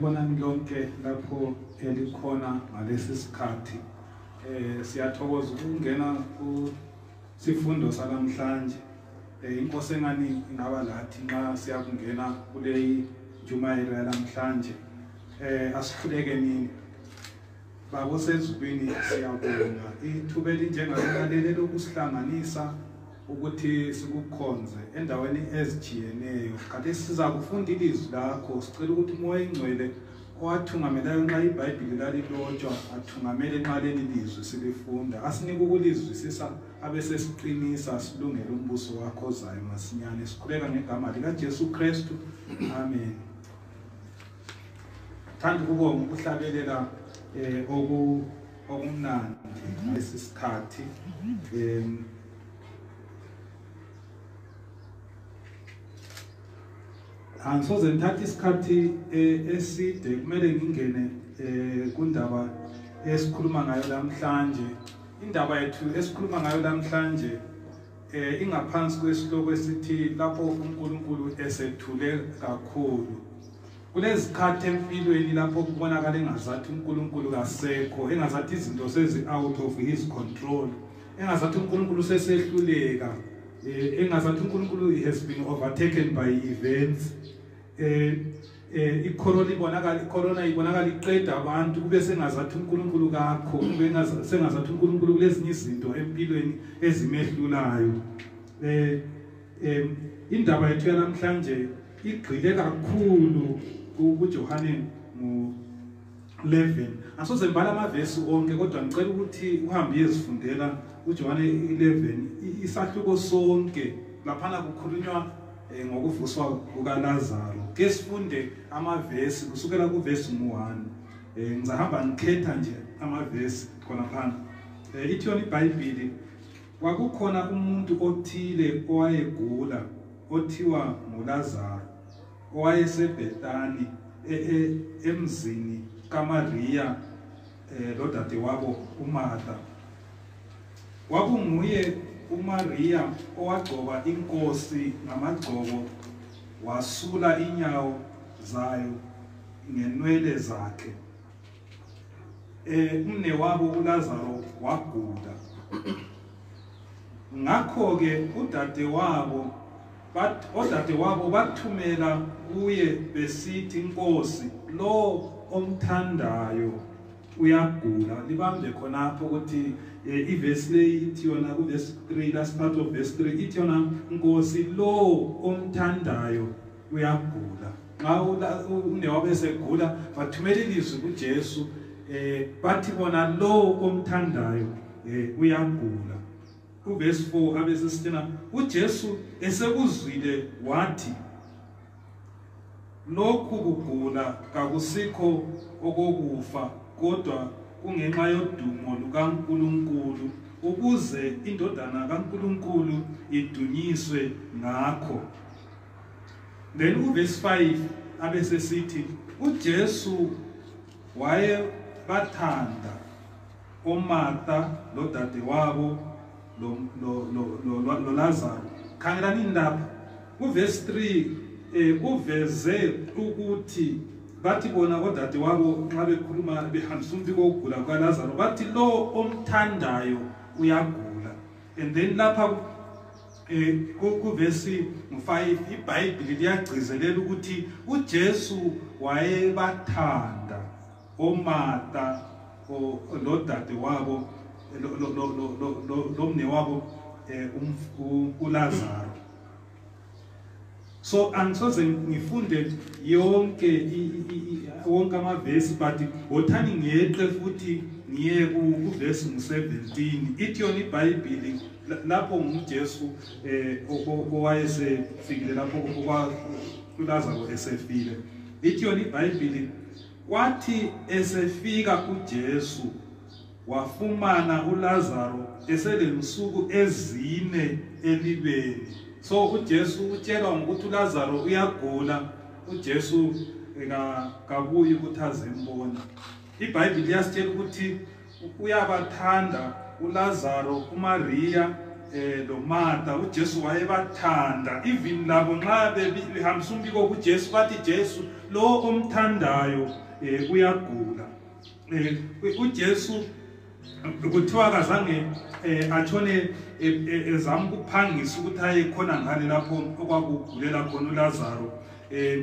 sanibonani lonke lapho elikhona ngalesi sikhathi. Siyathokoza ukungena ku sifundo salamhlanje. Inkosi engani ingaba lathi nxa siyakungena kule Jumayelo yalamhlanje. Asikhuleke nini. Babo sezulwini siyabonga ithuba elinjengalaleli lokusihlanganisa ukuthi sikukhonze endaweni ezijiyeneyo. Kanti siza kufunda ilizwi lakho, sicela ukuthi umoya engcwele owathungamelayo nxa iBhayibheli lalilotshwa athungamele nxa leli lizwi silifunda. Asinike ukulizwisisa abese siqinisa silungele umbuso wakho ozayo masinyane. Sikhuleka ngegama likaJesu Kristu. Amen. Thanda ukubonga ukuhlabelela okumnandi lesi sikhathi. Angisoze ngithathe isikhathi eside kumele ngingene kundaba esikhuluma ngayo namhlanje. Indaba yethu esikhuluma ngayo namhlanje ingaphansi kwesihloko esithi lapho uNkulunkulu esethule kakhulu. Kulezikhathi empilweni lapho kubonakala engazathi uNkulunkulu kasekho, engazathi izinto sezi out of his control, engazathi uNkulunkulu sesehluleka, engazathi uNkulunkulu has been overtaken by events. Corona ibonakala iqeda abantu kube sengazathi uNkulunkulu kakho, kube sengazathi uNkulunkulu kulezinye izinto empilweni ezimehlulayo. Indaba yethu namhlanje igxile kakhulu kuJohane 11. Asoze ngibala amavesi onke kodwa ngicela ukuthi uhambe uyezifundela uJohane 11 isahluko sonke laphana kukhulunywa ngokuvuswa kukaLazaro. Ke sifunde amavesi kusukela kuvesi 1. Ngizahamba ngikhetha nje amavesi khona phana. Ithi yona iBhayibheli kwakukhona umuntu othile owayegula othiwa nguLazaro owayeseBhethani emzini kaMariya lodadewabo uMartha. Kwakunguye uMariya owagcoba inkosi ngamagcobo wasula inyawo zayo ngenwele zakhe. Umnewabo uLazaro wagula. Ngakho ke odadewabo bathumela kuye besithi inkosi lo omthandayo uyagula. Libambe khonapho ukuthi ivesi leyi ithi yona kuvesi 3 last part of verse 3 ithi yona inkosi lo omthandayo uyagula. Nxa unewabo esegula bathumela ilizwi kuJesu bathi bona lo omthandayo uyagula. Kuvesi 4 abesesithina uJesu esekuzwile wathi lokhu kugula kakusikho okokufa kodwa kungenxa yodumo lukaNkulunkulu ukuze indodana kaNkulunkulu idunyiswe ngakho. Then uvesi 5 abesesithi uJesu wayebathanda oMartha lodadewabo loLazaro. Khangelani indaba kuvesi 3 uveze ukuthi bathi bona odadewabo nxa bekhuluma behambisa umbiko wokugula kukaLazaro bathi lo omthandayo uyagula. And then lapha kuvesi 5 iBhayibheli liyagcizelela ukuthi uJesu wayebathanda oMartha lodadewabo lomnewabo uLazaro. So angisoze ngifunde wonke amavesi but wothani ngiyeqe futhi ngiye kuvesi 17. Ithi yona iBhayibheli lapho nguJesu owayesefikile lapho uLazaro esefile. Ithi yona iBhayibheli kwathi esefika uJesu wafumana uLazaro eselensuku ezine elibeni. So uJesu utshelwa ukuthi uLazaro uyagula, uJesu kabuyi ukuthi azembona. iBhayibheli yasitshela ukuthi uyabathanda uLazaro, uMariya loMartha. uJesu wayebathanda even labo nxa behambisa umbiko kuJesu bathi Jesu lo omthandayo uyagula. uJesu kuthiwa kazange athone ezama ukuphangisa ukuthi aye khona ngale lapho okwakugulela khona uLazaro.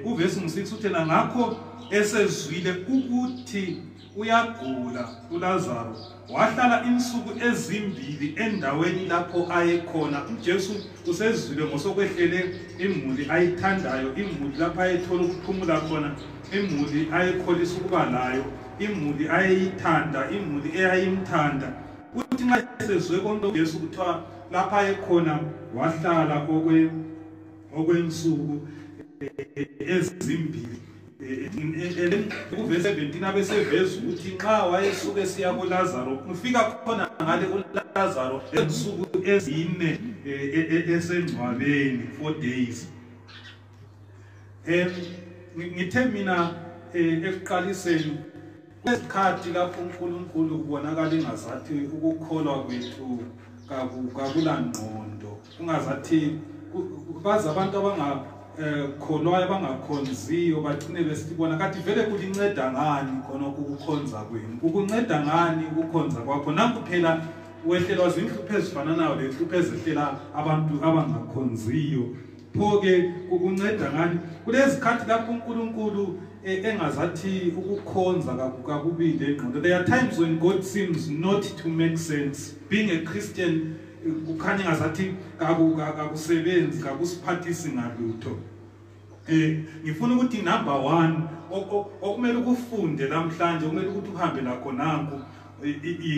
Uvesi 6 uthi ngakho esezwile ukuthi uyagula uLazaro wahlala insuku ezimbili endaweni lapho ayekhona. uJesu usezwile ngosokwehlele imuli ayithandayo, imuli lapho ayethola ukuphumula khona, imuli ayekholisa ukuba layo, imuli ayeyithanda, imuli eyayimthanda. Uthi nxa esezwe konke uJesu kuthiwa lapha ayekhona wahlala okwensuku ezimbili. Kuvesi 17 abeseveza ukuthi nxa wayesuke siya kuLazaro ufika khona ngale uLazaro ensuku ezine esengcwabeni 4 days. Ngithe mina ekuqaliseni kwesikhathi lapho uNkulunkulu kubonakala engazathi ukukholwa kwethu kakula ngqondo, kungazathi baza abantu kholwayo bangakhonziyo bagcine besibona kanti vele kulinceda ngani khona ukukhonza kwenu, ukunceda ngani ukukhonza kwakho. Nanku phela wehlelwa zinhlupho ezifana nayo lehlupho ezehlela abantu abangakhonziyo. Pho-ke ukunceda ngani kulezi khathi lapho uNkulunkulu engazathi ukukhonza kakubili engqondo. There are times when God seems not to make sense. Being a Christian kukhanya ngazathi kakusebenzi, kakusiphathisi ngalutho. Ngifuna ukuthi number 1 okumele ukufunde namhlanje, okumele ukuthi uhambe lakho nanku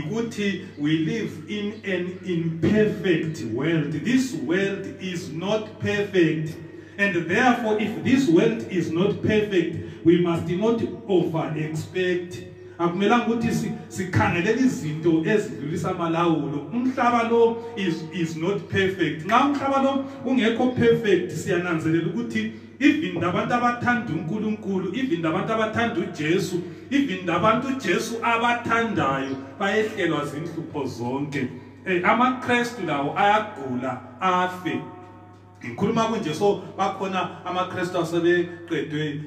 ukuthi we live in an imperfect world. This world is not perfect, and therefore if this world is not perfect we must not over expect. Akumelanga ukuthi sikhangelela izinto ezidlulisa amalawulo. Umhlaba lo is not perfect. Nxa umhlaba lo ungekho perfect siyananzelela ukuthi even abantu abathanda uNkulunkulu, even abantu abathanda uJesu, even abantu uJesu abathandayo bayehlelwa zinhlupho zonke. AmaKristu lawo ayagula afe. Ngikhuluma kunje, so bakhona amaKristu asebeqedwe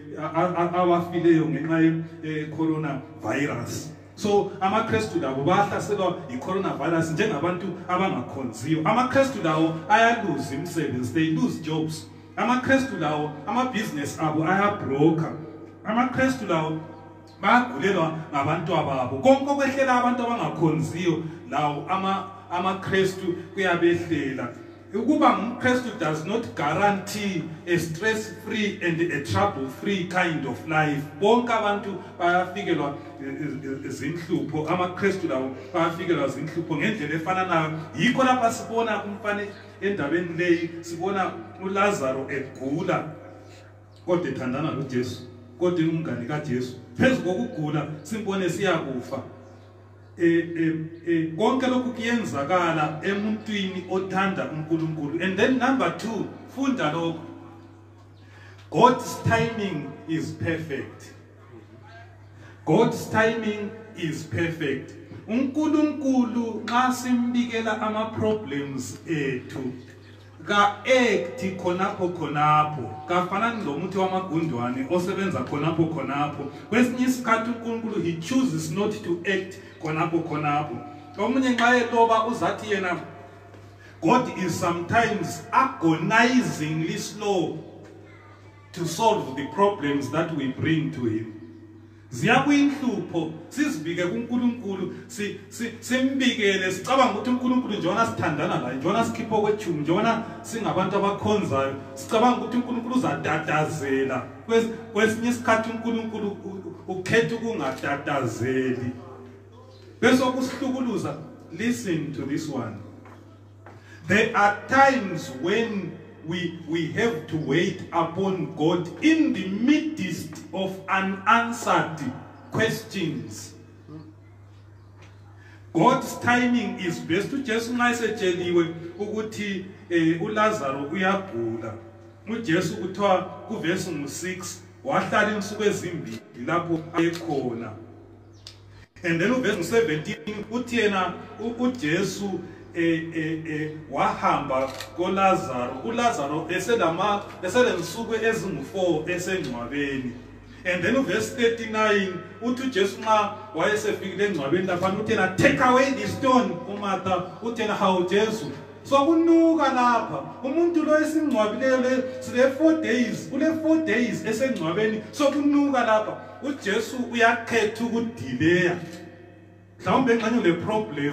awafileyo ngenxa ye-corona virus. So amaKristu labo bahlaselwa i-coronavirus njengabantu abangakhonziyo. AmaKristu lawo ayalose imisebenzi, they lose jobs. AmaKristu lawo amabhizinesi abo ayabroka. AmaKristu lawo bayagulelwa ngabantu ababo. Konke okwehlela abantu abangakhonziyo lawo amaKristu kuyabehlela. Ukuba umKristu does not guarantee a stress-free and a trouble-free kind of life. Bonke abantu bayafikelwa zinhlupho, amaKristu lawo bayafikelwa zinhlupho ngendlela efana nayo. Yikho lapha sibona umfane endabeni leyi sibona uLazaro egula kodwa ethandana noJesu, kodwa umngane kaJesu. Phezu kokugula simbone siyakufa. Konke lokhu kuyenzakala emuntwini othanda uNkulunkulu. And then number 2, funda lokho. God's timing is perfect. God's timing is perfect. uNkulunkulu nxa simbikela ama problems ethu ka-act khonapho kafanani lomuthi wamagundwane osebenza khonapho. Kwesinye isikhathi uNkulunkulu he chooses not to act khonapho. Omunye nxa eloba uzathi yena God is sometimes agonizingly slow to solve the problems that we bring to him. Ziyakuyinhlupho sizibike kuNkulunkulu, simbikele sicabanga ukuthi uNkulunkulu njona sithandana la, njona sikhipho kwethumi, njona singabantu abakhonzayo, sicabanga ukuthi uNkulunkulu uzatatazela. Kwesinye isikhathi uNkulunkulu ukhetha ukungatatazeli. Bese okusihlukuluza, listen to this one. There are times when we have to wait upon God in the midst of unanswered questions. God's timing is best. uJesu nxa esetsheliwe ukuthi uLazaro uyagula, uJesu kuthiwa kuvesi 6 wahlala insuku ezimbili lapho ayekhona. And then uvesi 17 uthi yena uJesu wahamba koLazaro, uLazaro eselensuku ezingu4 esengcwabeni. And then verse 39 uthi Jesu nxa wayesefikile engcwabeni lapha uthena take away the stone. uMartha uthena hawu Jesu sokunuka lapha umuntu lo esingcwabileyo le sile 4 days kule 4 days esengcwabeni sokunuka lapha uJesu uyakhetha ukudileya mhlawumbe enxanye le problem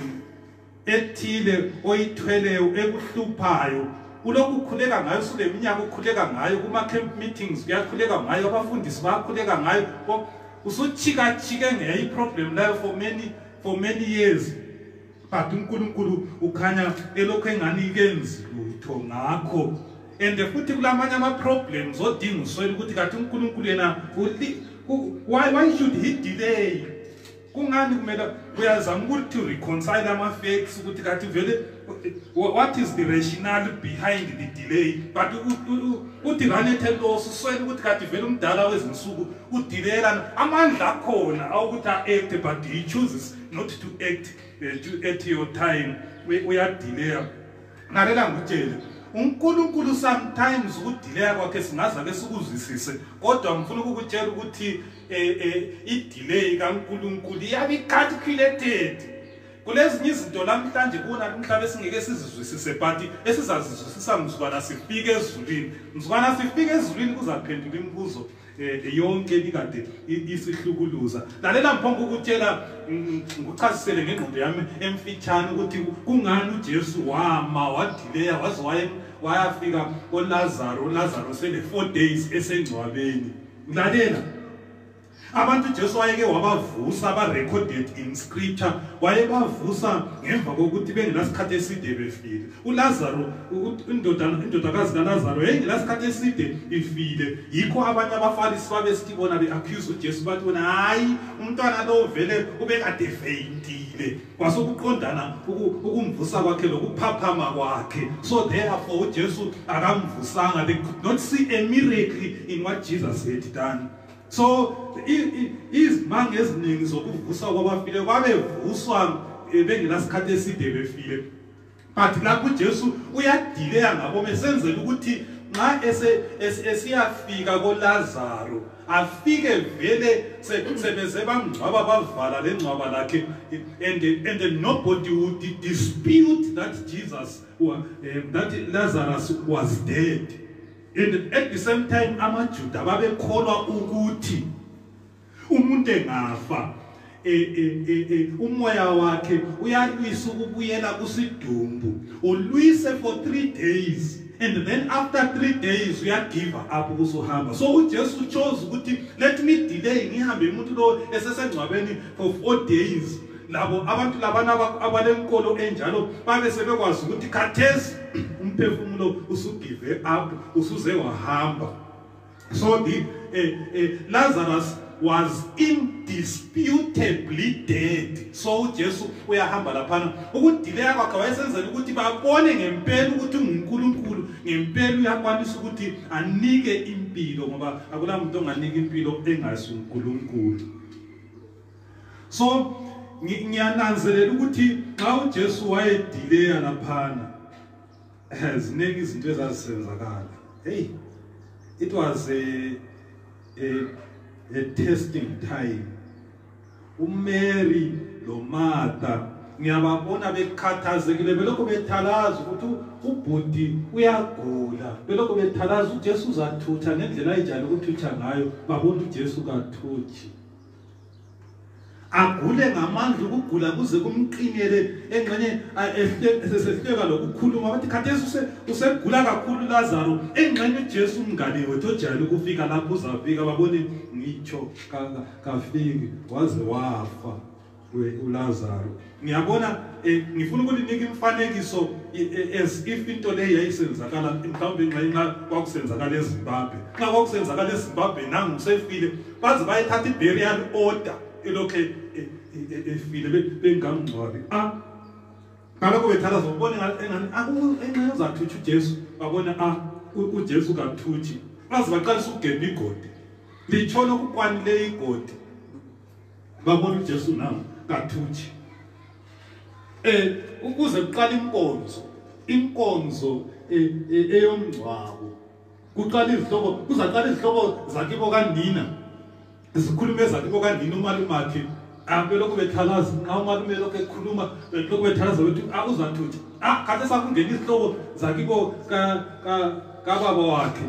ethile oyithweleyo ekuhluphayo ulokhu ukhuleka ngayo sule minyaka ukhuleka ngayo kuma camp meetings kuyakhuleka ngayo abafundisi bayakhuleka ngayo usuchika ngeyi problem layo for many years but uNkulunkulu ukhanya elokho engani kenzi lutho ngakho and futhi kulamanye ama problems odinga uswele ukuthi kathi uNkulunkulu yena why should he delay kungani kumele uyazama ukuthi to reconcile ama facts ukuthi kathi vele what is the rationale behind the delay but uthi ranethe loss uswele ukuthi kathi vele umdala wezinsuku udilela amandla akhona awukuthi act but he chooses not to act at your time uyadelay ngalela ngitshele uNkulunkulu sometimes ukudelay kwakhe singaza ke sikuzwisise kodwa ngifuna ukukutshela ukuthi i-delay kaNkulunkulu iyabe calculated kulezinye izinto namhlanje kuna umhlaba esingeke sizizwisise but esizazizwisisa mzukwana sifike ezulwini mzukwana sifike ezulwini kuzaphendula imibuzo yonke likade isihlukuluza lalela mphongo ukutshela ngichasisele ngengqondo yami emfitshane ukuthi kungani uJesu wama wadileya waze wayafika uLazaro sele 4 days esengcwabeni lalela abantu Jesu wayeke wabavusa aba-recorded in scripture wayebavusa ngemva kokuthi bengenasikhathi eside befile uLazaro indodakazi kaLazaro yayingenasikhathi eside ifile yikho abanye abafarisi babesithi bona be-accuse uJesu bathi bona hayi umntwana lo vele ubekade faintile kwasekuqondana ukumvusa kwakhe lokuphaphama kwakhe so therefore uJesu akamvusanga. They could not see a miracle in what Jesus had done. So izimanga eziningi zokuvusa kwabafile kwabevuswa bengenasikhathi eside befile but lapho uJesu uyadileya ngabo mesenzela ukuthi nxa esiyafika koLazaro afike vele sebeze bamngcwaba bavala lengcwaba lakhe and nobody would dispute that that Lazarus was dead. And at the same time amaJuda babekholwa ukuthi umuntu engafa umoya wakhe uyalwisa ukubuyela kusidumbu ulwise for 3 days and then after 3 days uyagive up ukusuhamba. So uJesu chose ukuthi let me delay ngihambe umuntu lo esesengcwabeni for 4 days labo abantu labana abalenkolo enjalo babe sebekwazi ukuthi khathesi umphefumulo usugive up usuze wahamba. So the Lazarus was indisputably dead. So Jesu uyahamba laphana ukudileya kwakhe wayesenzela ukuthi babone ngempela ukuthi uNkulunkulu ngempela uyakwanisa ukuthi anike impilo ngoba akulamuntu onganika impilo engasi uNkulunkulu. So ngiyananzelela ukuthi xa uJesu wayedileya laphana ziningi izinto ezazisenzakala. Hey, it was a testing time. uMary loMartha ngiyababona bekhathazekile belokho bethalaza ukuthi ubhudi uyagula belokho bethalaza uJesu uzathutha ngendlela enjalo ukuthutha ngayo babona uJesu kathuthi agule ngamandla ukugula kuze kumqinele engxenye esehleka lokukhuluma bathi khathesi usegula kakhulu Lazaro engxenye uJesu umngane wethu ojayele ukufika lapho uzafika babone ngitsho kafiki waze wafa uLazaro. Ngiyabona ngifuna ukulinika imfanekiso as if into le yayisenzakala mhlawumbe nxa kwakusenzakala eZimbabwe xa kwakusenzakala eZimbabwe nangu usefile baze bayithatha iburial order elokhe efile bengamngcwabi kaloko bethalaza ubone engani engane uzathuthi uJesu babona uJesu kathuthi baze baqalisa ukugeba igodi litshona ukukwanile igodi babona uJesu nawo kathuthi ukuze kuqala inkonzo eyomngcwabo kuqala izihlobo kuzaqala izihlobo zakibo kanina Sikhulume zakibo kanini umalumakhe belokhu bethalaza nxa umalume lokhu ekhuluma lokhu bethalaza bethi uzathuthi kade sakungena izihlobo zakibo kababa wakhe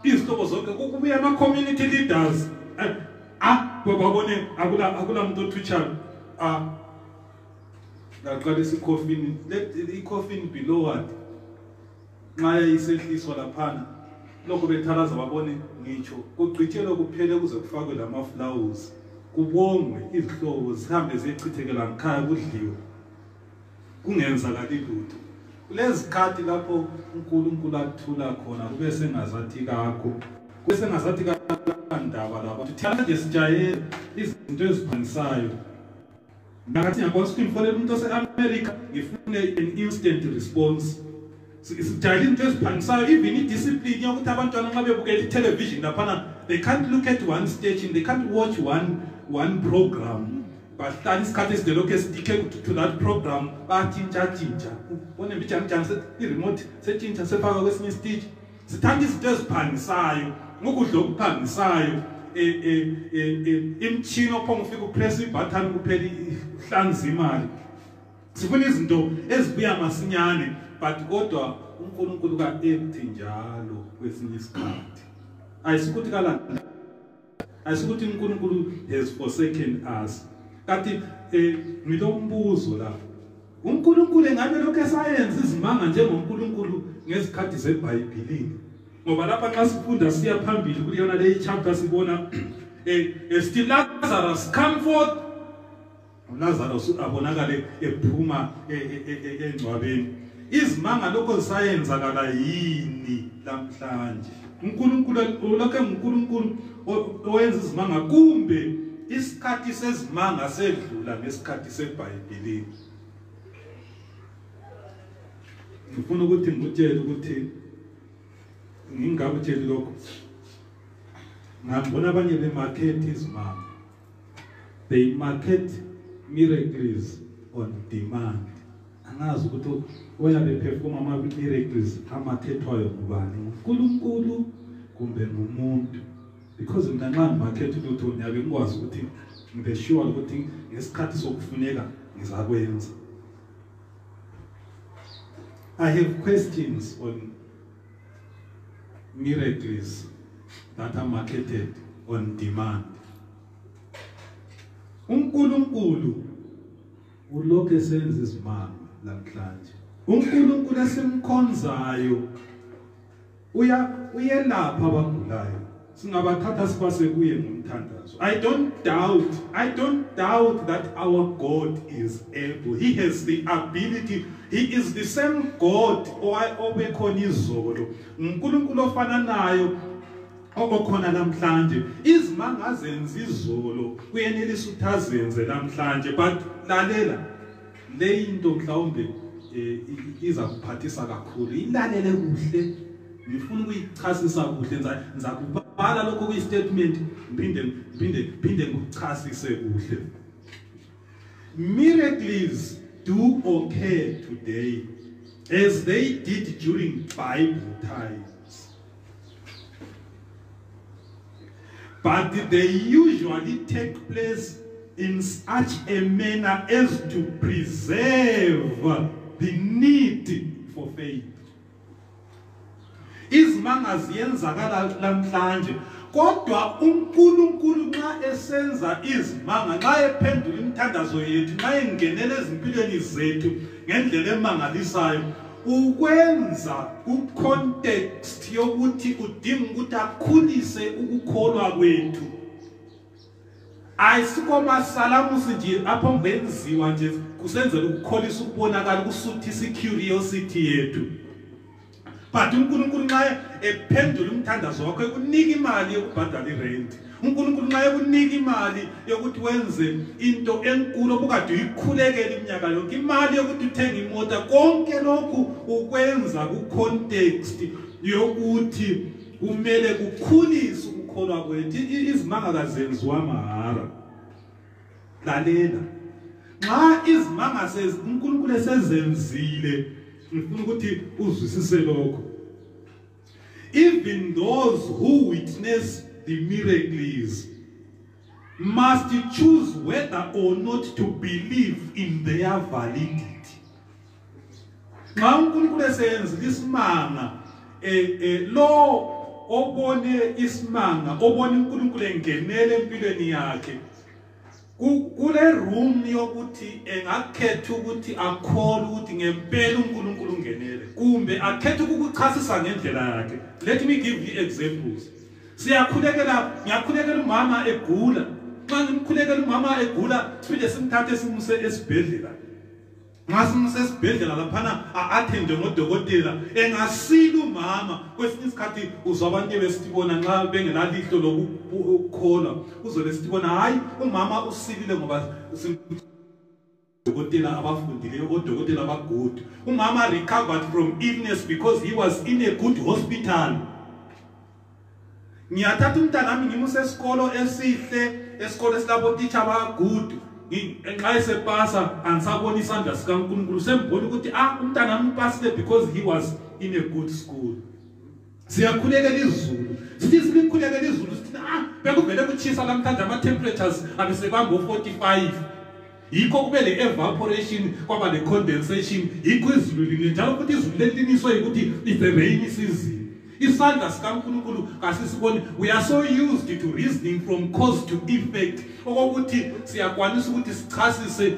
izihlobo zonke kubuya ama community leaders babone akula muntu othutshayo ngaqalisa i-coffin below what nxa isehliswa laphana lokho bethalaza babone ngitsho kuqhithelwe kuphele kuze kufakwe lamaflowers kubongwe izihlobo zihambe ziyechithekela ngikhaya kudliwe kungenzakali lutho kulezikhathi lapho uNkulunkulu athula khona kube sengazathi kakho kube sengazathi kandaba lapho thina nje sijayele izinto eziphangisayo ngathi ngiyakwazi ukuthi ngifole umuntu ose-America ngifune an instant response sijayele into eziphangisayo even i-discipline yokuthi abantwana nxa bebukela i-television laphana they can't look at one station, they can't watch one program bahlala isikhathi esidlelokhu esitike to that program batshintsha ubone mbijana i-remote setshintsha sefaka kwesinye isiteji sithanda izinto eziphangisayo ngokudla okuphangisayo imtshini ophonga ufika upress ibutton kuphela ihlanza imali sifuna izinto ezibuya masinyane but kodwa uNkulunkulu ka-empty njalo kwesinye isikhathi ayisikuthi kalanda ayisikuthi uNkulunkulu has forsaken us kanti ngilombuzo la uNkulunkulu engabe lokho esayenza izimanga njengoNkulunkulu ngezikhathi zeBhayibhelini ngoba lapha nxa sifunda siya phambili kuleyona le chapter sibona still Lazarus come forth uLazarus abonakale ephuma engcwabeni izimanga lokho zisayenzakala yini namhlanje uNkulunkulu lokho uNkulunkulu owenza izimanga kumbe isikhathi sezimanga sedlula ngesikhathi seBhayibhelini ngifuna ukuthi ngikutshele ukuthi ngingakutsheli lokho ngabona abanye bemarket izimanga they market miracles on demand angazi ukuthi wena beperform ama miracles amakhethwayo ngubani uNkulunkulu kumbe ngumuntu because mina nxa ngimarket lutho ngiyabe ngikwazi ukuthi ngibe sure ukuthi ngesikhathi sokufuneka ngizakwenza. I have questions on miracles that are marketed on demand. uNkulunkulu ulokhu esenza izimanga namhlanje. uNkulunkulu esimkhonzayo uyelapha abagulayo. Singabathatha sibase kuye ngomthandazo. I don't doubt that our God is able. He has the ability. He is the same God obekhona izolo. uNkulunkulu ofana nayo okhona namhlanje. Izimanga azenza izolo kuyenelisa ukuthi azenze namhlanje, but lalela le into mhlawumbe iza kuphathisa kakhulu. Ilalele kuhle. Ngifuna ukuyichasisa kuhle nzakubhala lokho kuyistatement phinde ngikuchasise kuhle. Miracles do occur today as they did during Bible times, but they usually take place in such a manner as to preserve the need for faith. Izimanga ziyenzakala namhlanje, kodwa uNkulunkulu nxa esenza izimanga, nxa ephendula imithandazo yethu, nxa engenela ezimpilweni zethu ngendlela emangalisayo, ukwenza ku-context yokuthi udinga ukuthi akhulise ukukholwa kwethu. Ayisikho masalamusi nje apho ngenziwa nje kusenzela ukukholisa ukubonakala kusuthisa i-curiosity yethu. But uNkulunkulu nxa ephendula umthandazo wakhe kunika imali yokubhadala irent. uNkulunkulu nxa ekunika imali yokuthi wenze into enkulu obukade uyikhulekela iminyaka yonke, imali yokuthi uthenge imota, konke lokhu ukwenza ku-context yokuthi kumele kukhulise ukukholwa kwethu. Izimanga kazenziwa mahara. Lalela, nxa izimanga uNkulunkulu esezenzile, ngifuna ukuthi uzwisise lokho. Even those who witness the miracles must choose whether or not to believe in their validity. Nxa uNkulunkulu esenza isimanga lo obone isimanga obone uNkulunkulu engenele empilweni yakhe kule room yokuthi engakhetha ukuthi akholwe ukuthi ngempela uNkulunkulu ungenele kumbe akhetha ukukuchasisa ngendlela yakhe. Let me give you examples. Ngiyakhulekela umama egula. Xa ngimkhulekela umama egula siphinde simthathe simuse esibhedlela. Ngasimuse esibhedlela laphana a-attende ngodokotela engasila umama kwesinye isikhathi uzwa abantu besibona nxa bengelalihlo lokukholwa uzwe besibona hayi umama usilile ngoba dokotela abafundileyo odokotela abagood. Umama recovered from illness because he was in a good hospital. Ngiyathatha umntanami ngimuse esikolo esihle esikolo esilabo teacher abagood. Nxa esepasa ansabona isandla sikaNkulunkulu sembona ukuthi umntanami upasile because he was in a good school. Siyakhulekela izulu. Sithi sikhulekela izulu sithi bekuvele kuchisa lamhlanje ama temperatures abesebamba 45. Yikho kube le evaporation kwaba le condensation yikho izulu line njalo futhi izulu leliniswa ukuthi it's a rainy season. Isandla sikaNkulunkulu kasisiboni. We are so used to reasoning from cause to effect. Okokuthi siyakwanisa ukuthi sichasise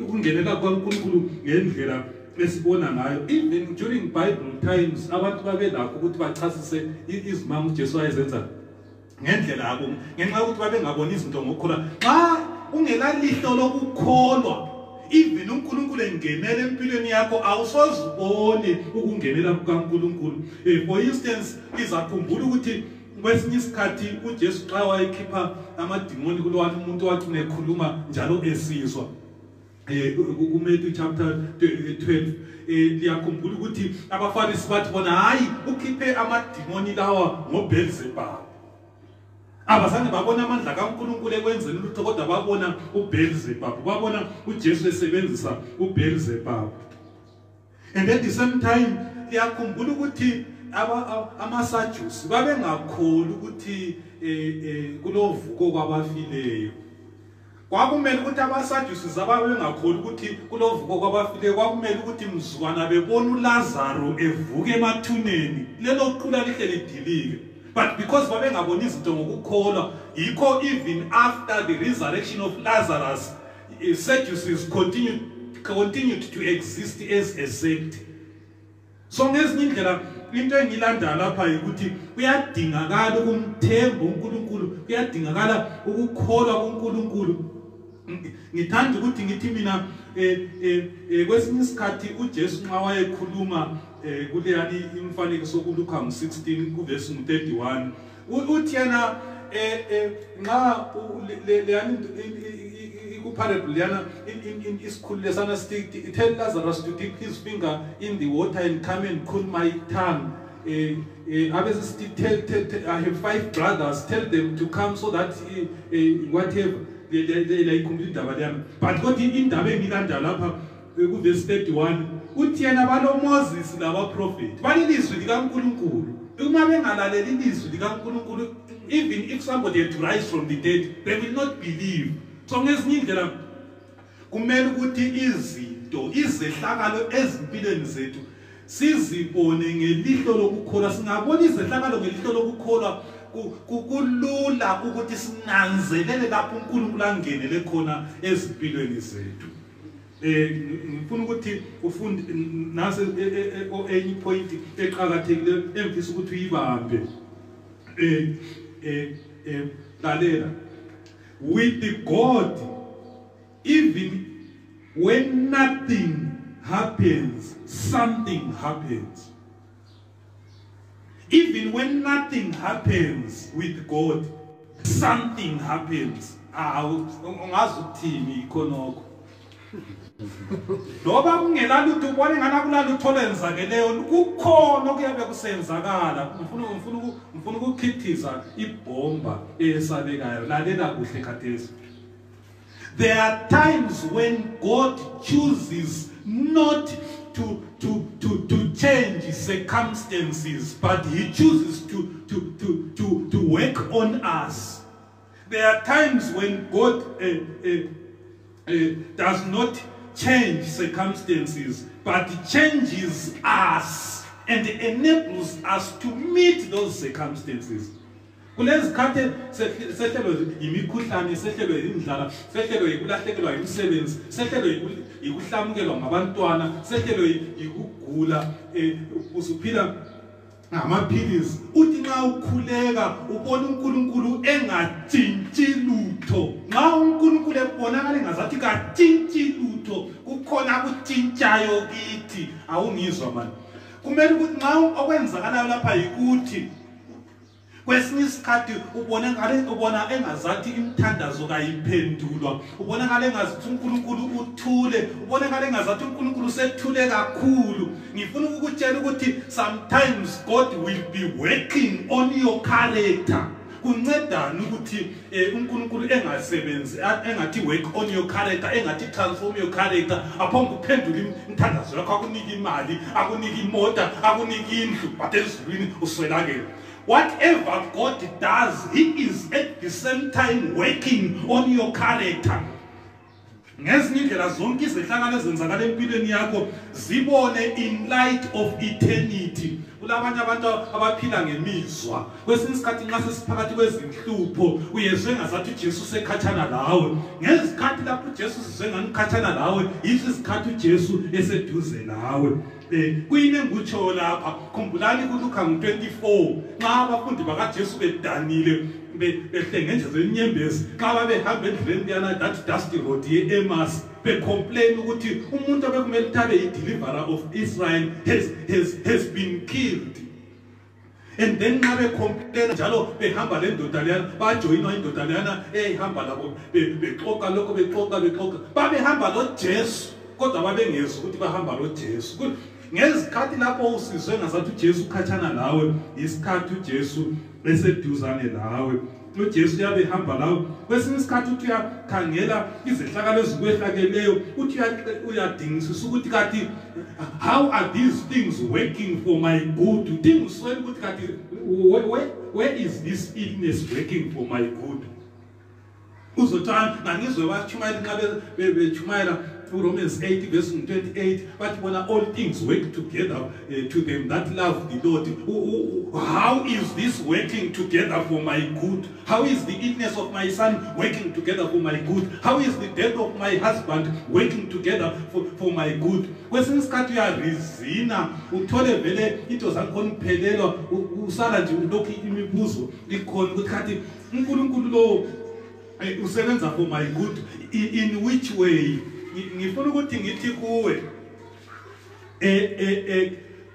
ukungenela kwaNkulunkulu ngendlela esibona ngayo. Even during Bible times abantu babelakho ukuthi bachasise izimanga uJesu ayezenza ngendlela yabo ngenxa ukuthi babengabona izinto ngokukholwa. Xa ungelalihlo lokukholwa even uNkulunkulu engenele empilweni yakho awusozibone ukungenela kukaNkulunkulu. For instance izakhumbula ukuthi kwesinye isikhathi uJesu xa wayekhipha amadimoni kulowani umuntu wathi unekhuluma njalo esizwa kuMatthew chapter 12 liyakhumbula ukuthi abaFarisi bathi bona hayi ukhiphe amadimoni lawa ngoBeelzebub. Abazange babona amandla kaNkulunkulu ekwenzeni ulutho kodwa babona uBeelzebub, babona uJesu esebenzisa uBeelzebub. And at the same time liyakhumbula ukuthi amaSaddusi babengakholwa ukuthi kulovuko kwabafileyo. Kwakumele ukuthi amaSaddusi ababengakholwa ukuthi kulovuko kwabafileyo kwakumele ukuthi mzukwana bebona uLazaro evuka emathuneni lelo qhula lihle lidilike. But because babengabona izinto ngokukholwa yikho even after the resurrection of Lazarus Sadducees continued to exist as a sect. So ngezinye indlela into engilanda lapha ukuthi kuyadingakala ukumthemba uNkulunkulu, kuyadingakala ukukholwa kuNkulunkulu. Ngithanda ukuthi ngithi mina kwesinye isikhathi uJesu nxa wayekhuluma kuleyani imfanekiso kuLuka 16 kuverse 31 uthi yena nxa leyani kuparable yana in isikhulu lesana sithi tell Lazarus to dip his finger in the water and come and cool my tongue. Tell I have 5 brothers, tell them to come so that whatever they complete the but God in the engilanda lapha kuverse 31 uthi yena balo Moses laba prophet balilizwi likaNkulunkulu uma bengalaleli ilizwi likaNkulunkulu even if somebody had to rise from the dead they will not believe. So ngezinye indlela kumele ukuthi izinto izehlakalo ezimpilweni zethu sizibone ngelihlo lokukholwa. Singabona izehlakalo ngelihlo lokukholwa kulula ukuthi sinanzelele lapho uNkulunkulu angenele khona ezimpilweni zethu. Ngifuna ukuthi ufunde nase enye point eqhakathekile emfisa ukuthi uyibambe. Lalela. With the God, even when nothing happens, something happens. Even when nothing happens with God, something happens. Ungazuthini ikhonoko. Loba kungela lutho ubone ngana kulalutho lenzakeleyo kukhona okuyabe kusenzakala. Ngifuna ukukhithiza ibhomba esabekayo. Lalela kuhle khathesi. There are times when God chooses not to change circumstances, but He chooses to work on us. There are times when God does not change circumstances, but changes us and enables us to meet those circumstances. Kulezi khathe sehlelo imikhuhlane, sehlelo indlala, sehlelo ikulahlekelwa imisebenzi, sehlelo ikuhlamukelwa ngabantwana, sehlelo ikugula usuphila ngamaphilisi. Uthi nxa ukhuleka ubona uNkulunkulu engatshintshi lutho, nxa uNkulunkulu ebonakala engazathi katshintshi lutho, kukhona akutshintshayo kithi, awungizwa manje. Kumele ukuthi nxa okwenzakalayo lapha yikuthi kwesinye isikhathi ubona engazathi imithandazo kayiphendulwa, ubonakala engazathi uNkulunkulu uthule, ubonakala engazathi uNkulunkulu sethule kakhulu. Ngifuna ukukutshela ukuthi sometimes God will be working on your character. Kuncedani ukuthi uNkulunkulu engasebenzi, engathi work on your character, engathi transform your character, apho kuphendula imithandazo yakho, akunika imali, akunika imota, akunika indlu, but ezulwini uswelakele. Whatever God does, He is at the same time working on your character. Ngezinye indlela zonke izehlakalo ezenzakala empilweni yakho zibone in light of eternity. Kulabanye abantu abaphila ngemizwa. Kwesinye isikhathi nxa sesiphakathi kwezinhlupho uyezwe ngazathi uJesu sekhatshana lawe. Ngezikhathi lapho uJesu sizwe ngani ukhatshana lawe, yizo izikhathi uJesu eseduze lawe. Kuyini engutsho lapha? Khumbulani kuLuka 24 nxa abafundi bakaJesu bedanile behlengenjezwe inyembezi, xa babehamba endleleni yana that dusty road ye-Emmaus becomplain ukuthi umuntu obekumele ukuthi abe yi-deliverer of Israel has been killed. And then nxa becomplain njalo behamba le ndoda leyana, bajoyinwa indoda leyana ehamba labo bexoxa lokho bexoxa babehamba loJesu, kodwa babengezwa ukuthi bahamba loJesu. Ngezikhathi lapho usizwe ngazathi uJesu ukhatshana lawe, isikhathi uJesu eseduzane lawe. uJesu uyabehamba lawo. Kwesinye isikhathi uthi uyakhangela izehlakalo ezikwehlakeleyo, uthi uyadingisisa ukuthi kanti how are these things working for my good? Udingisela ukuthi kanti where is this illness working for my good? Uzothanda ngangizwe bachumayela nxa bechumayela Romans 8 verse 28, but when all things work together to them that love the Lord. How is this working together for my good? How is the illness of my son working together for my good? How is the death of my husband working together for my good? Kwesinye isikhathi uyarizina uthole vele into zakhona uphelelwa, usala nje ulokhu imibuzo ikhona ukuthi kanti uNkulunkulu lo usebenza for my good in which way? Ngifuna ukuthi ngithi kuwe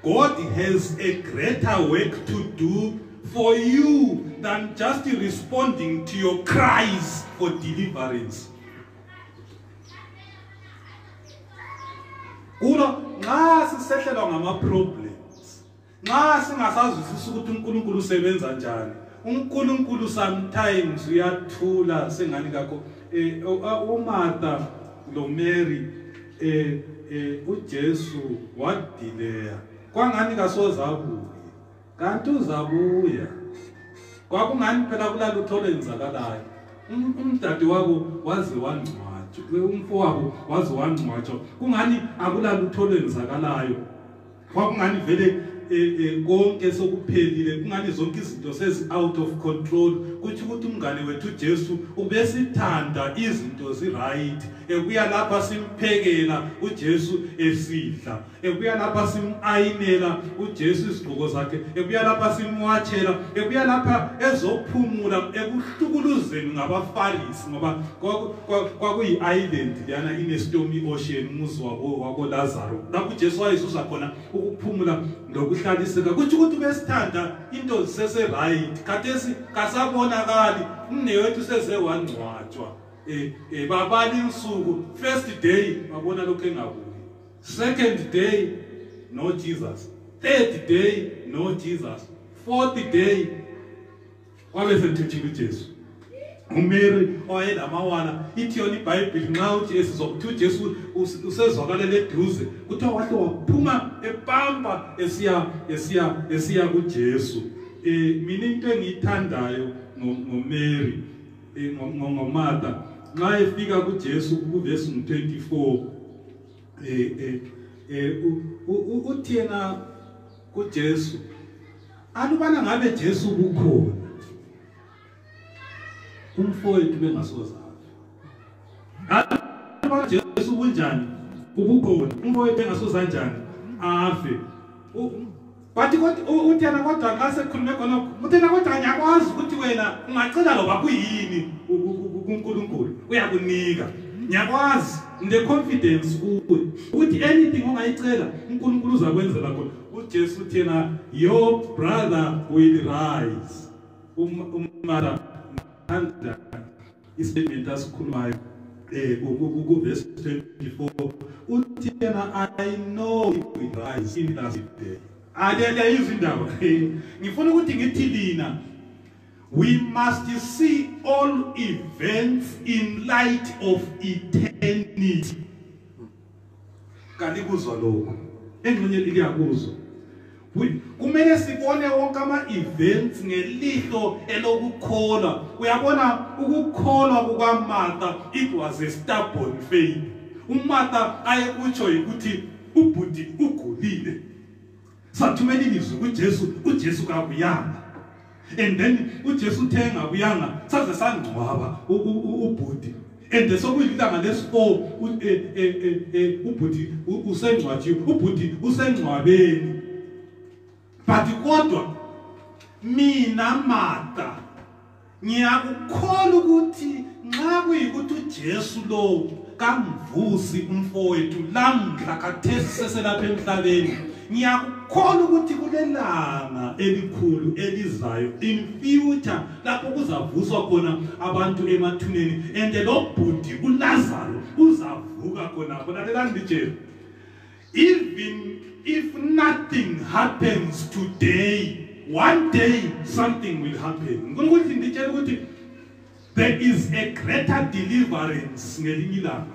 God has a greater work to do for you than just responding to your cries for deliverance. Kulo nxa sisehlelwa ngama problems, nxa singasazwisisa ukuthi uNkulunkulu usebenza njani, uNkulunkulu sometimes uyathula sengani kakho uMartha lo Mary uJesu wadileya kwangani kasoza abuye, kanti uzabuya. Kwakungani phela kulala uthole enzakalayo, umdadi wabo waze wangcwatshwa, umfowabo waze wangcwatshwa, kungani akulala uthole enzakalayo, kwakungani vele konke sokuphelile, kungani zonke izinto sezi out of control. Kuthi ukuthi umngane wethu uJesu ubesithanda izinto zi right, ebuya lapha simphekela uJesu esidla, ebuya lapha simayinela uJesu isigqoko zakhe, ebuya lapha simwatshela, ebuya lapha ezophumula ekuhlukuluzeni ngabaFarisi, ngoba kwakuyi island lana ine stormy ocean, umuzi wako Lazaro, lapho uJesu wayesusa khona ukuphumula lokuhlaliseka. Kuthi ukuthi besithanda into zisese right, khathesi kasabonakali umnewethu seze wangcwatshwa. Babali insuku, first day babona lokho engabuyi, second day no Jesus, third day no Jesus, fourth day wabesethuthile uJesu. uMary owayelamawala ithi yona iBhayibheli nxa uthi esizokuthi uJesu usezwakalele eduze, kuthiwa wahle waphuma epampa esiya kuJesu. Mina into engiyithandayo ngoMary ngoMartha nxa efika kuJesu kuvesi 24 uthi yena kuJesu alubana ngabe Jesu kukhona umfowethu bengasoza alubana Jesu kunjani ubukhona umfowethu bengasoza kanjani afe bathi uthi yena kodwa xa sekhulume khona uthena kodwa ngiyakwazi ukuthi wena ungacela loba kuyini kuNkulunkulu uyakunika ngiyakwazi the confidence ukuthi anything ongayicela uNkulunkulu uzakwenzela khona uJesu uthena your brother will rise umara anda istatement asikhulumayo ku verse 24 uthi yena I know he will rise in the last day adele izindaba ngifuna ukuthi ngithi lina we must see all events in light of eternity kanti kuzwa lokho engxenye liyakuzwa kumele sibone wonke ama events ngelihlo elokukholwa uyabona ukukholwa kukaMartha it was a stubborn faith uMartha ayekutsho ukuthi ubhuti ugulile sathumela ilizwi uJesu kabuyanga and then uJesu uthenga buyanga saze sangcwaba ubhuti and sokuyilanga lesi4 ubhuti usengcwatshiwe ubhuti usengcwabeni but kodwa mina Martha ngiyakukholwa ukuthi nxa kuyikuthi uJesu lo kamvusi umfowethu lamhla kathesi seselapha emhlabeni ngiyakukholwa ukuthi kulelanga elikhulu elizayo in future lapho kuzavuswa khona abantu emathuneni and lo bhuti uLazaro uzavuka khona lalela ngitshela even if nothing happens today one day something will happen ngokuthi ngitshela ukuthi there is a greater deliverance ngelinye ilanga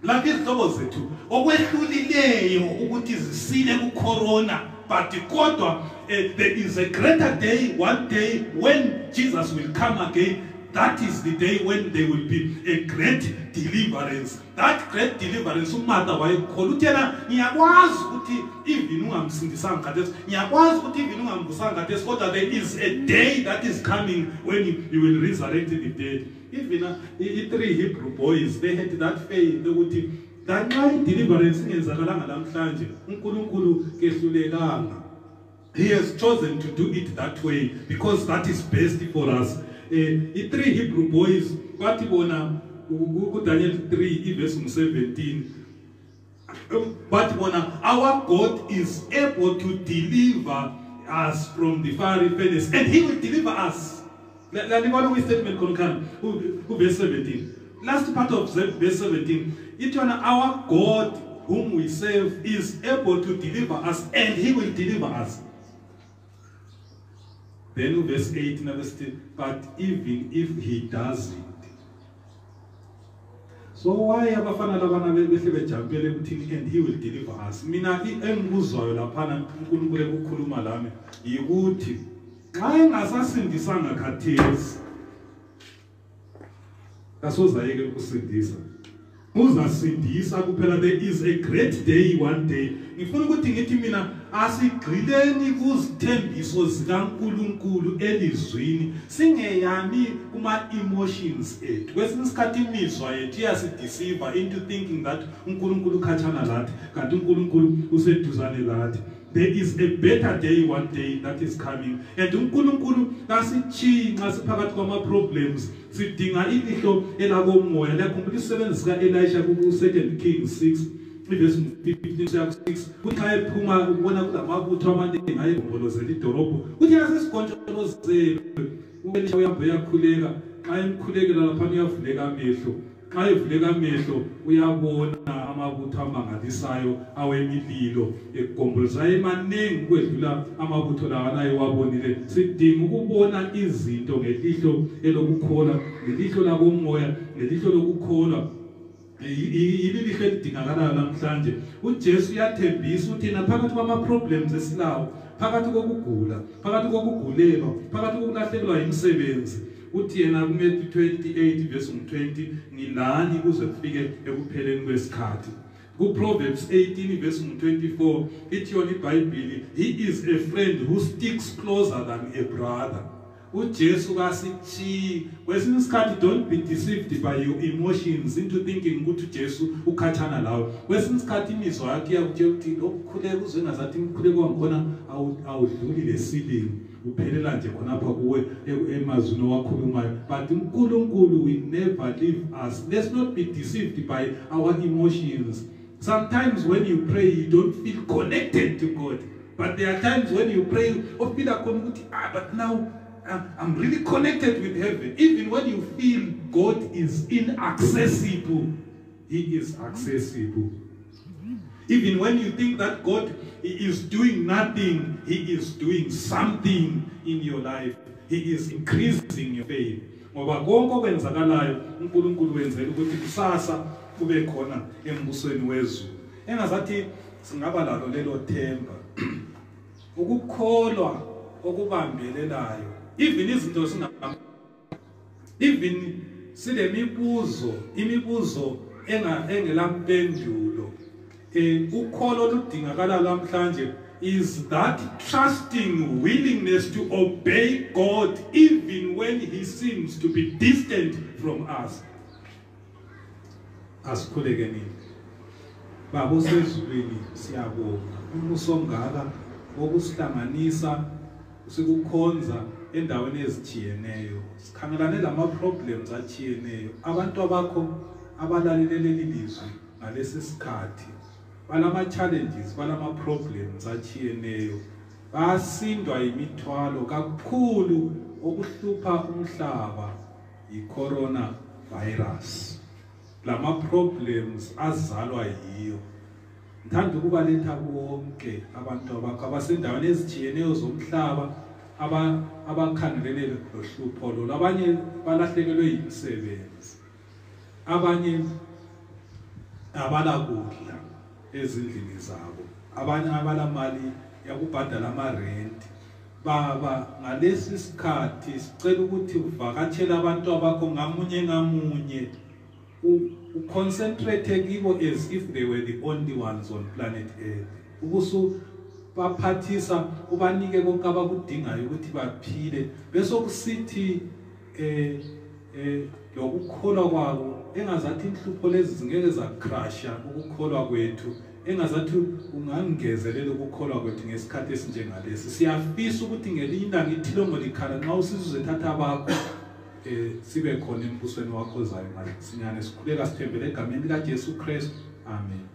lapho izihlobo zethu okwehlulileyo ukuthi zisile kucorona but kodwa there is a greater day one day when Jesus will come again. That is the day when there will be a great deliverance. That great deliverance uMartha wayekholwa uthena ngiyakwazi ukuthi even ungamsindisanga khathesi ngiyakwazi ukuthi even ungambusanga khathesi kodwa there is a day that is coming when you will resurrect the dead. Even three Hebrew boys, they had that faith ukuthi nxa deliverance ingenzakalanga namhlanje uNkulunkulu kehlulekanga. He has chosen to do it that way because that is best for us. Three Hebrew boys bathi bona Daniel 3 verse 17 bathi bona our God is able to deliver us from the fiery furnace and he will deliver us. Lalibona kwi-statement khona verse 17 last part of verse 17 ithi our God whom we serve is able to deliver us and he will deliver us. Then verse 8 and verse 10, but even if he doesn't. So why abafana labana behle bejampele ukuthi and he will deliver us? Mina engikuzwayo laphana uNkulunkulu ekukhuluma lami yikuthi xa engasasindisanga khathesi kasozayeke ukusindisa. Uzasindisa kuphela there is a great day one day. Ngifuna ukuthi ngithi mina asigqileni kuzithembiso zikaNkulunkulu elizwini singeyami kuma emotions ethu. Kwesinye isikhathi imizwa yethu iyasideceive into thinking that uNkulunkulu khatshana lathi kanti uNkulunkulu useduzane lathi. There is a better day one day that is coming and uNkulunkulu kasichinga siphakathi kwama problems sidinga ilihlo elakomoya lakhumbula isebenzi kaElisha ku 2 Kings 6 verse 15-6 uthi xa ephuma ubona kulamabutho amaningi ayengombolozela idolobho uthi yasesigontsholozele uElisha uyakhuleka xa emkhulekela lapha uyavuleka amehlo xa evuleka amehlo uyabona amabutho amangalisayo awemililo egomboloza emanengi kwedlula amabutho lawa naye wabonile sidinga ukubona izinto ngelihlo elokukholwa ngelihlo lakomoya ngelihlo lokukholwa ililihlo elidingakalayo namhlanje uJesu uyathembisa ukuthi phakathi kwama problems esilawo phakathi kokugula phakathi kokugulelwa phakathi kokulahlekelwa imisebenzi uthi yena kuMatthew 28 verse 20 ngilani kuze kufike ekupheleni kwesikhathi. Ku-Proverbs 18 verse 24 ithi yona iBhayibheli, he is a friend who sticks closer than a brother. uJesu kasithi kwesinye isikhathi don't be deceived by your emotions into thinking ukuthi uJesu ukhathana lawe. Kwesinye isikhathi imizwa yakhe iyakutshela ukuthi lokukhuleka uzwe ngazathi umkhuleko wangikhona awudluli le ceiling uphelela nje khonapha kuwe emazwini owakhulumayo. But uNkulunkulu will never leave us. Let's not be deceived by our emotions. Sometimes when you pray you don't feel connected to God, but there are times when you pray you feel like but now I'm really connected with heaven. Even when you feel God is inaccessible, He is accessible. Even when you think that God is doing nothing, He is doing something in your life. He is increasing your faith. Ngoba konke okwenzakalayo uNkulunkulu wenzela ukuthi kusasa kube khona embusweni wezulu. Engazathi singaba lalo lelo themba. Ukukholwa okubambelelayo. Even izinto even imibuzo engelampendulo. Ukholo oludingakala namhlanje is that trusting willingness to obey God even when He seems to be distant from us. Asikhuleke nini. Baba osezulwini siyabonga. Umuso ongaka wokusihlanganisa sikukhonza endaweni ezithiyeneyo. Sikhangelane lama problems athiyeneyo. Abantu abakho abalalelele lelizwi ngalesi sikhathi balama challenges, balama problems athiyeneyo. Basindwa imithwalo kakhulu okuhlupha umhlaba icorona virus. Lama problems azalwa yiyo. Ngithanda ukubaletha bonke abantu abakho abasendaweni ezithiyeneyo zomhlaba abakhangelene lohlupho lo. Abanye balahlekelwe yimisebenzi. Abanye abala kudla ezindlini zabo. Abanye abala mali yakubhadala ama-rent. Baba ngalesi sikhathi sicela ukuthi uvakatshele abantu abakho ngamunye uconcentrate kibo as if they were the only ones on planet Earth. Ubusu baphathisa ubanike konke abakudingayo ukuthi baphile bese kusithi lokukholwa kwabo engazathi inhlupho lezi zingeke zacrasha ukukholwa kwethu, engazathi ungangezelela ukukholwa kwethu ngesikhathi esinjengalesi. Siyafisa ukuthi ngelinda ngithilongo likhala nxa usizwe thatha abakho sibe khona embusweni wakho zayo. Sinyane sikhuleka sithembele egameni likaJesu Kristu. Amen.